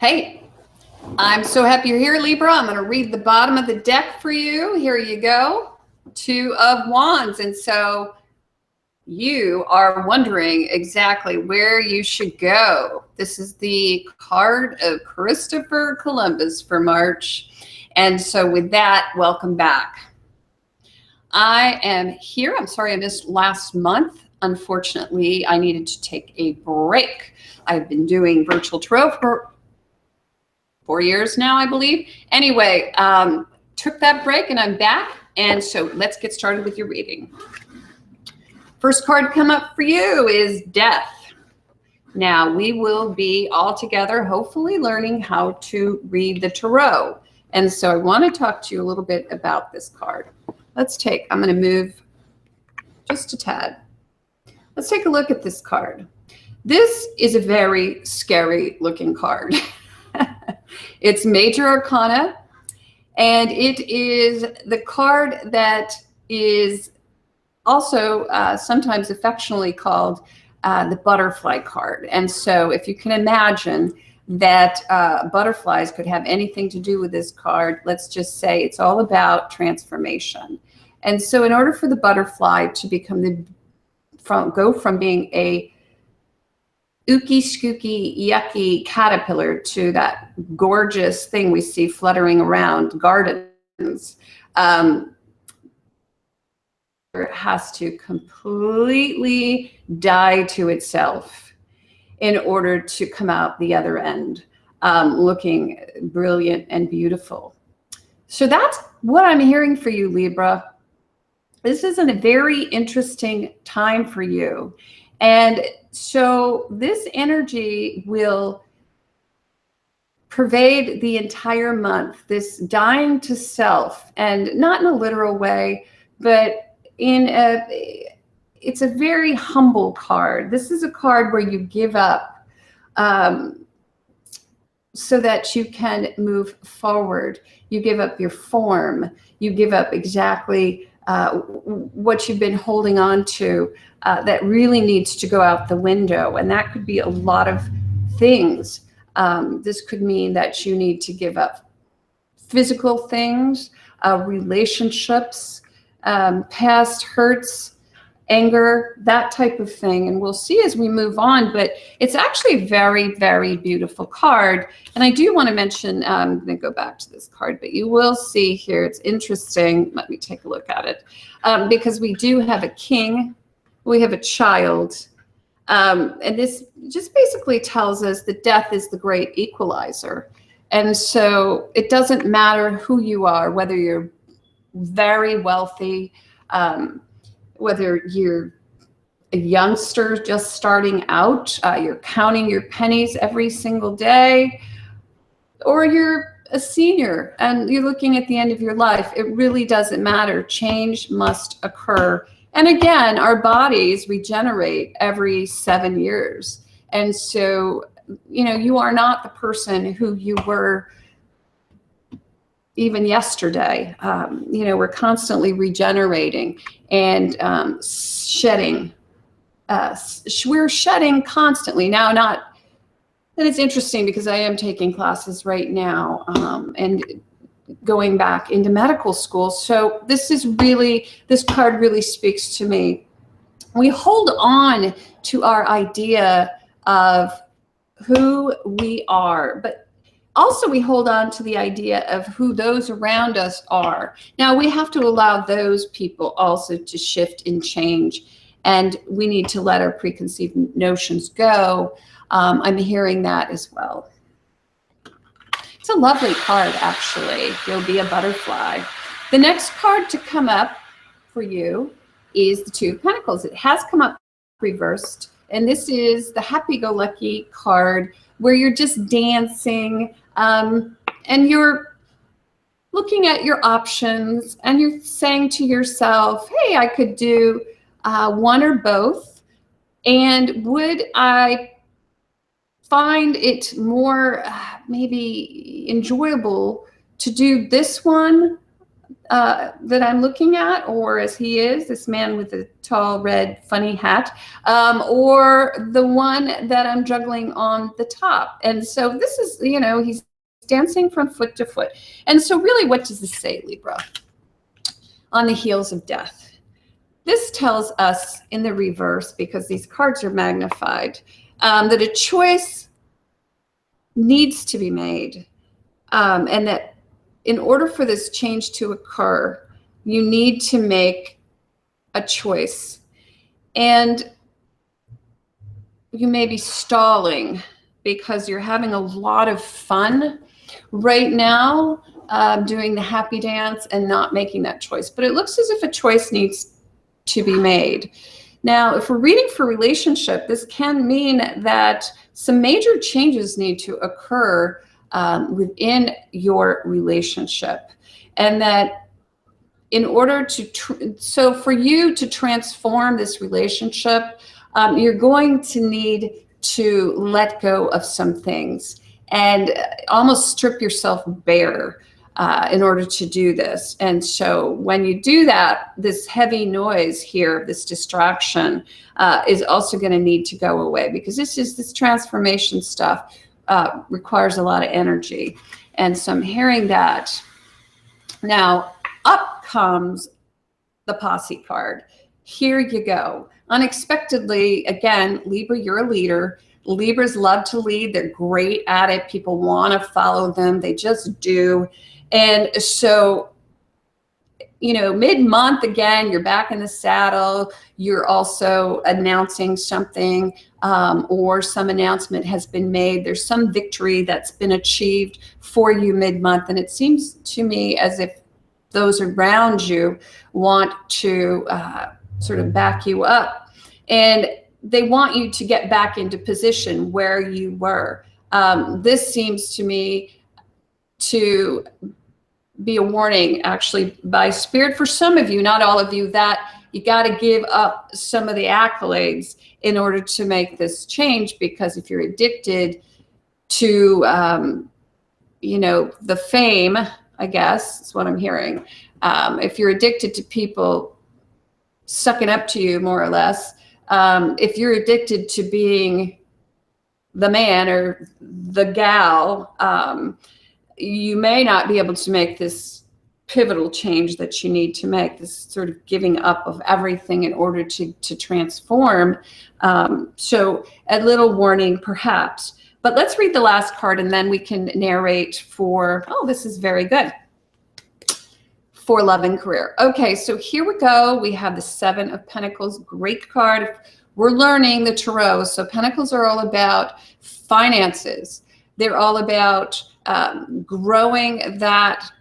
Hey, I'm so happy you're here, Libra. I'm going to read the bottom of the deck for you. Here you go. Two of Wands. And so you are wondering exactly where you should go. This is the card of Christopher Columbus for March. And so with that, welcome back. I am here. I'm sorry I missed last month. Unfortunately, I needed to take a break. I've been doing virtual tarot for 4 years now, I believe. Anyway, took that break and I'm back. And so let's get started with your reading. First card to come up for you is Death. Now we will be all together, hopefully learning how to read the tarot. And so I want to talk to you a little bit about this card. I'm going to move just a tad. Let's take a look at this card. This is a very scary looking card. It's Major Arcana, and it is the card that is also sometimes affectionately called the butterfly card. And so if you can imagine that butterflies could have anything to do with this card, let's just say it's all about transformation. And so in order for the butterfly to become go from being a ooky, skooky, yucky caterpillar to that gorgeous thing we see fluttering around gardens, it has to completely die to itself in order to come out the other end looking brilliant and beautiful. So that's what I'm hearing for you, Libra. This is a very interesting time for you. And so this energy will pervade the entire month, this dying to self, and not in a literal way, but it's a very humble card. This is a card where you give up so that you can move forward. You give up your form. You give up exactly what you've been holding on to that really needs to go out the window. And that could be a lot of things. This could mean that you need to give up physical things, relationships, past hurts, anger, that type of thing. And we'll see as we move on, but it's actually a very, very beautiful card. And I do want to mention, I'm going to go back to this card, but you will see here, it's interesting. Let me take a look at it. Because we do have a king, we have a child. And this just basically tells us that death is the great equalizer. And so it doesn't matter who you are, whether you're very wealthy, whether you're a youngster just starting out, you're counting your pennies every single day, or you're a senior and you're looking at the end of your life, it really doesn't matter. Change must occur. And again, our bodies regenerate every 7 years. And so, you know, you are not the person who you were even yesterday. You know, we're constantly regenerating and shedding. We're shedding constantly. Now, not that it's interesting because I am taking classes right now and going back into medical school. So this card really speaks to me. We hold on to our idea of who we are, but also we hold on to the idea of who those around us are. Now we have to allow those people also to shift and change, and we need to let our preconceived notions go. I'm hearing that as well. It's a lovely card, actually. You'll be a butterfly. The next card to come up for you is the Two of Pentacles. It has come up reversed, and this is the happy-go-lucky card where you're just dancing and you're looking at your options and you're saying to yourself, hey, I could do one or both, and would I find it more maybe enjoyable to do this one that I'm looking at, or as he is, this man with the tall, red, funny hat, or the one that I'm juggling on the top. And so this is, you know, he's dancing from foot to foot. And so really, what does this say, Libra? On the heels of death. This tells us in the reverse, because these cards are magnified, that a choice needs to be made, and that in order for this change to occur, you need to make a choice. And you may be stalling because you're having a lot of fun right now, doing the happy dance and not making that choice. But it looks as if a choice needs to be made. Now, if we're reading for relationship, this can mean that some major changes need to occur within your relationship, and that in order to, so for you to transform this relationship, you're going to need to let go of some things and almost strip yourself bare in order to do this. And so when you do that, this heavy noise here, this distraction, is also going to need to go away, because this transformation stuff requires a lot of energy. And so I'm hearing that. Now, up comes the posse card. Here you go. Unexpectedly, again, Libra, you're a leader. Libras love to lead. They're great at it. People want to follow them. They just do. And so, you know, mid-month, again, you're back in the saddle. You're also announcing something, or some announcement has been made. There's some victory that's been achieved for you mid-month. And it seems to me as if those around you want to sort of back you up. And they want you to get back into position where you were. This seems to me to be a warning, actually, by Spirit for some of you, not all of you, that you got to give up some of the accolades in order to make this change. Because if you're addicted to, you know, the fame, I guess is what I'm hearing. If you're addicted to people sucking up to you, more or less, if you're addicted to being the man or the gal, you may not be able to make this pivotal change that you need to make, this sort of giving up of everything in order to transform. So a little warning, perhaps. But let's read the last card, and then we can narrate for, oh, this is very good, for love and career. Okay, so here we go. We have the Seven of Pentacles, great card. We're learning the Tarot. So Pentacles are all about finances. They're all about growing that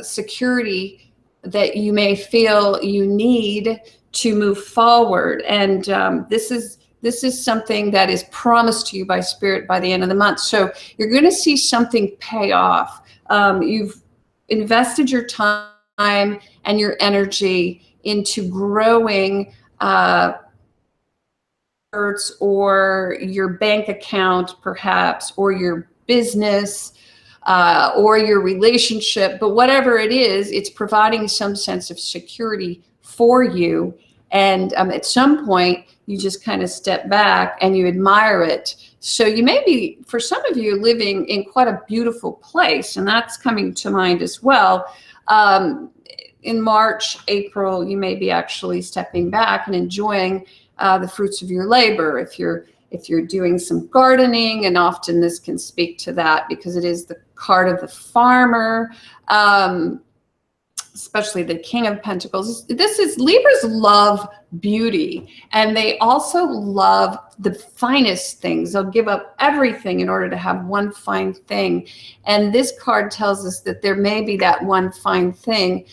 security that you may feel you need to move forward. And this is something that is promised to you by Spirit by the end of the month. So you're going to see something pay off. You've invested your time and your energy into growing or your bank account, perhaps, or your business, or your relationship. But whatever it is, it's providing some sense of security for you. And at some point, you just kind of step back and you admire it. So you may be, for some of you, living in quite a beautiful place, and that's coming to mind as well. In March, April, you may be actually stepping back and enjoying the fruits of your labor. If you're doing some gardening, and often this can speak to that because it is the card of the farmer, especially the King of Pentacles. This is, Libras love beauty, and they also love the finest things. They'll give up everything in order to have one fine thing. And this card tells us that there may be that one fine thing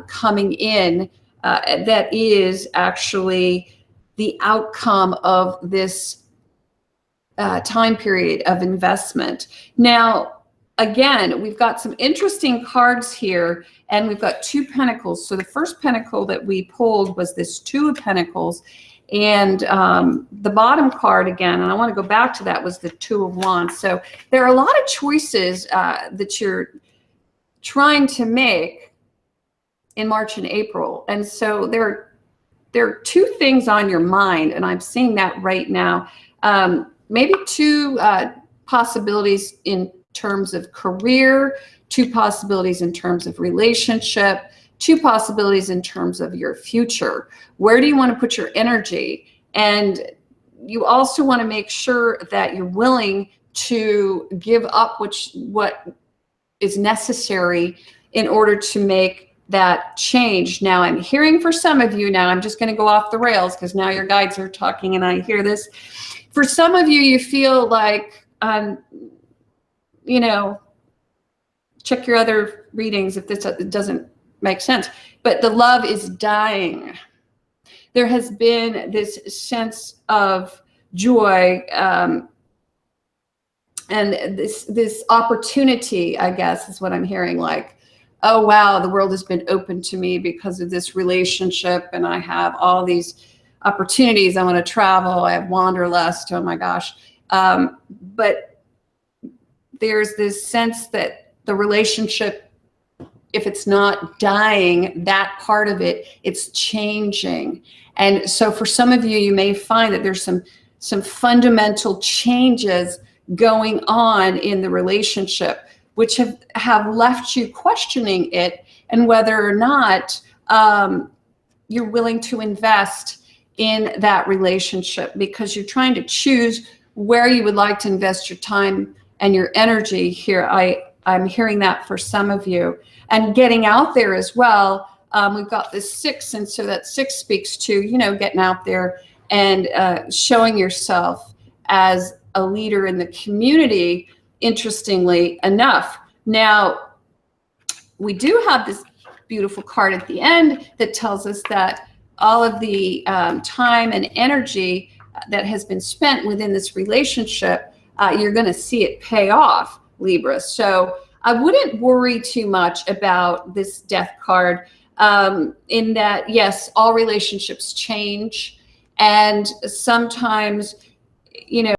coming in that is actually the outcome of this time period of investment. Now, again, we've got some interesting cards here, and we've got two pentacles. So the first pentacle that we pulled was this Two of Pentacles, and the bottom card again, and I want to go back to that, was the Two of Wands. So there are a lot of choices that you're trying to make in March and April. And so there are two things on your mind, and I'm seeing that right now. Maybe two possibilities in terms of career, two possibilities in terms of relationship, two possibilities in terms of your future. Where do you want to put your energy? And you also want to make sure that you're willing to give up what is necessary in order to make that change. Now, I'm hearing for some of you, now I'm just going to go off the rails because now your guides are talking and I hear this. For some of you, you feel like, you know, check your other readings if this doesn't make sense, but the love is dying. There has been this sense of joy and this opportunity, I guess, is what I'm hearing, like, oh, wow, the world has been open to me because of this relationship, and I have all these opportunities. I want to travel. I have wanderlust. Oh, my gosh. But there's this sense that the relationship, if it's not dying, that part of it, it's changing. And so for some of you, you may find that there's some fundamental changes going on in the relationship, which have left you questioning it and whether or not you're willing to invest in that relationship, because you're trying to choose where you would like to invest your time and your energy here. I'm hearing that for some of you. And getting out there as well. We've got this 6, and so that 6 speaks to, you know, getting out there and showing yourself as a leader in the community, interestingly enough. Now, we do have this beautiful card at the end that tells us that all of the time and energy that has been spent within this relationship, you're going to see it pay off, Libra. So I wouldn't worry too much about this Death card, in that, yes, all relationships change. And sometimes, you know,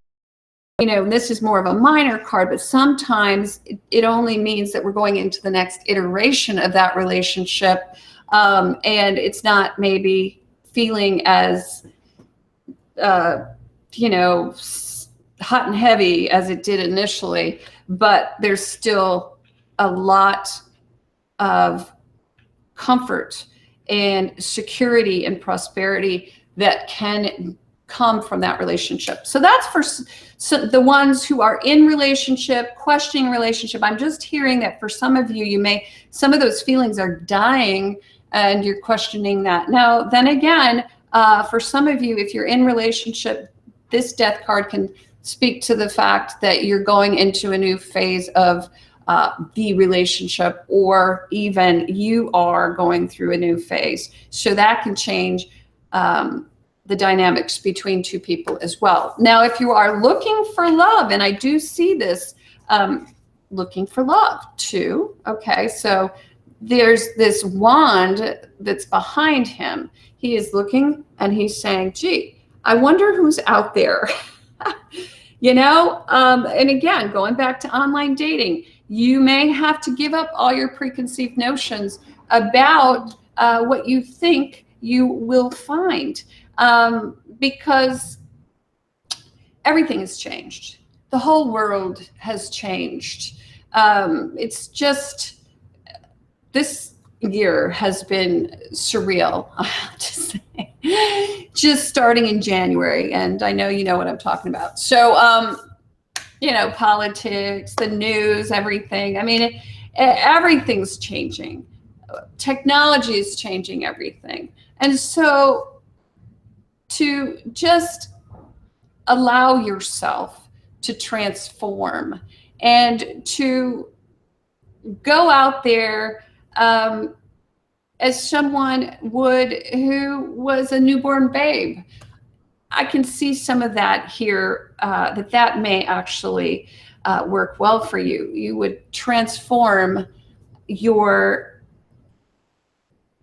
this is more of a minor card, but sometimes it only means that we're going into the next iteration of that relationship. And it's not maybe feeling as, you know, hot and heavy as it did initially, but there's still a lot of comfort and security and prosperity that can come from that relationship. So that's for the ones who are in relationship, questioning relationship. I'm just hearing that for some of you, some of those feelings are dying and you're questioning that. Now, then again, for some of you, if you're in relationship, this Death card can speak to the fact that you're going into a new phase of the relationship, or even you are going through a new phase. So that can change the dynamics between two people as well. Now, if you are looking for love, and I do see this, looking for love too. Okay, so there's this wand that's behind him. He is looking and he's saying, gee, I wonder who's out there. You know, and again, going back to online dating, you may have to give up all your preconceived notions about what you think you will find, because everything has changed. The whole world has changed. It's just, this year has been surreal, I have to say, just starting in January. And I know you know what I'm talking about. So, you know, politics, the news, everything. I mean, everything's changing. Technology is changing everything. And so to just allow yourself to transform and to go out there as someone would who was a newborn babe. I can see some of that here, that may actually work well for you. You would transform your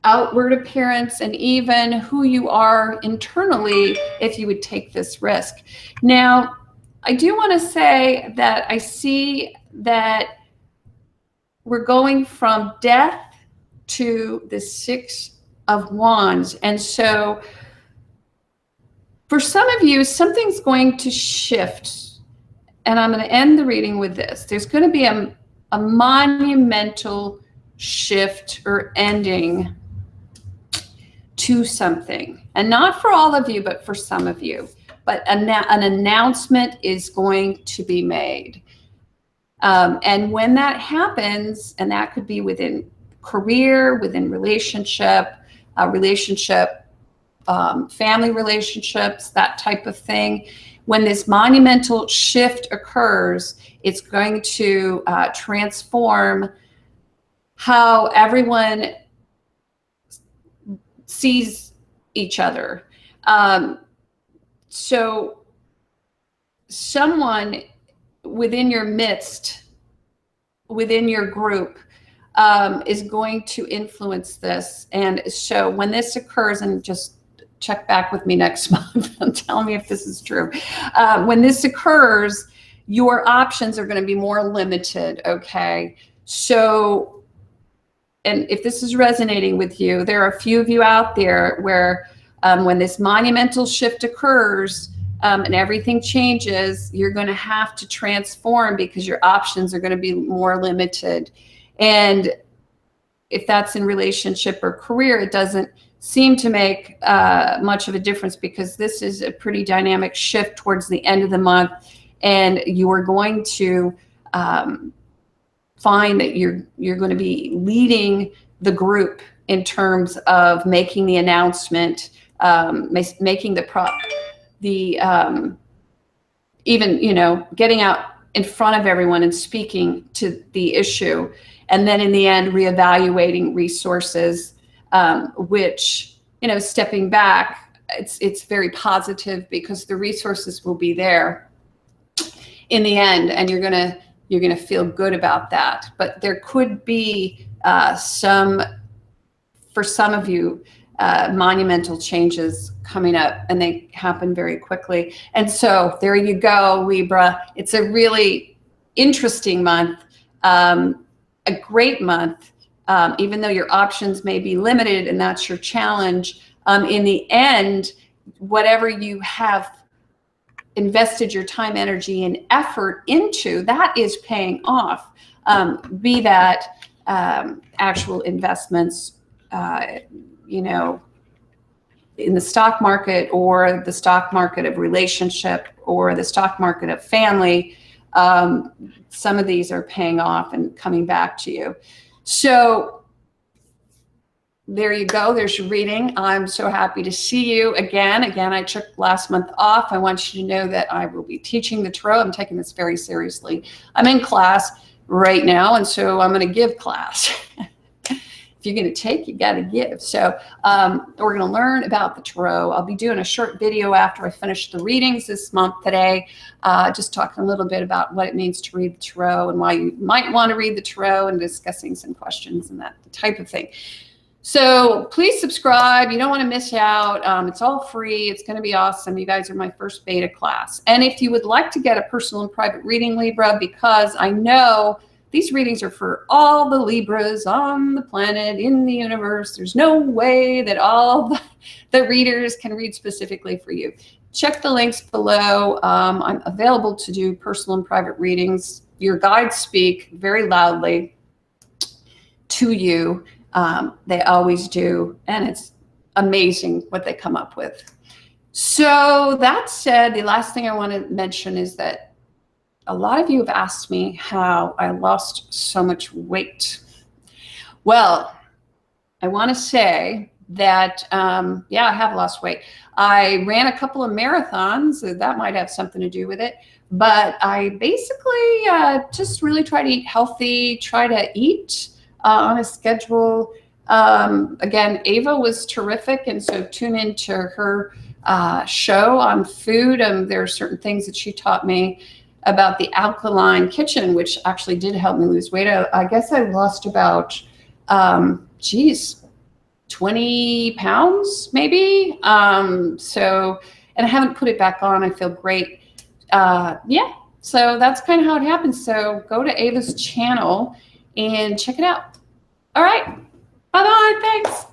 outward appearance and even who you are internally if you would take this risk. Now, I do want to say that I see that we're going from death to the Six of Wands. And so for some of you, something's going to shift. And I'm going to end the reading with this. There's going to be a monumental shift or ending to something. And not for all of you, but for some of you. But an announcement is going to be made. And when that happens, and that could be within career, within relationship, family relationships, that type of thing. When this monumental shift occurs, it's going to transform how everyone sees each other. So someone within your midst, within your group, is going to influence this. And so when this occurs, and just check back with me next month and tell me if this is true. When this occurs, your options are going to be more limited, okay? So, and if this is resonating with you, there are a few of you out there where when this monumental shift occurs and everything changes, you're going to have to transform because your options are going to be more limited. And if that's in relationship or career, it doesn't seem to make much of a difference because this is a pretty dynamic shift towards the end of the month. And you are going to find that you're going to be leading the group in terms of making the announcement, making even, you know, getting out in front of everyone and speaking to the issue. And then in the end, reevaluating resources, which, you know, stepping back, it's very positive because the resources will be there in the end, and you're gonna feel good about that. But there could be for some of you, monumental changes coming up, and they happen very quickly. And so there you go, Libra. It's a really interesting month, a great month, even though your options may be limited, and that's your challenge. In the end, whatever you have invested your time, energy, and effort into, that is paying off. Be that actual investments, you know, in the stock market, or the stock market of relationship, or the stock market of family. Some of these are paying off and coming back to you. So there you go. There's your reading. I'm so happy to see you again. I took last month off. I want you to know that I will be teaching the tarot. I'm taking this very seriously. I'm in class right now, and so I'm going to give class. If you're going to take, you got to give. So we're going to learn about the tarot. I'll be doing a short video after I finish the readings this month today, just talking a little bit about what it means to read the tarot and why you might want to read the tarot, and discussing some questions and that type of thing. So please subscribe. You don't want to miss out. It's all free. It's going to be awesome. You guys are my first beta class. And if you would like to get a personal and private reading, Libra, because I know these readings are for all the Libras on the planet, in the universe. There's no way that all the readers can read specifically for you. Check the links below. I'm available to do personal and private readings. Your guides speak very loudly to you. They always do, and it's amazing what they come up with. So that said, the last thing I want to mention is that a lot of you have asked me how I lost so much weight. Well, I want to say that, yeah, I have lost weight. I ran a couple of marathons, so that might have something to do with it. But I basically just really try to eat healthy, try to eat on a schedule. Again, Ava was terrific, and so tune into her show on food. There are certain things that she taught me about the alkaline kitchen, which actually did help me lose weight. I guess I lost about, 20 pounds maybe. So, and I haven't put it back on. I feel great. Yeah, so that's kind of how it happens. So go to Ava's channel and check it out. All right. Bye-bye. Thanks.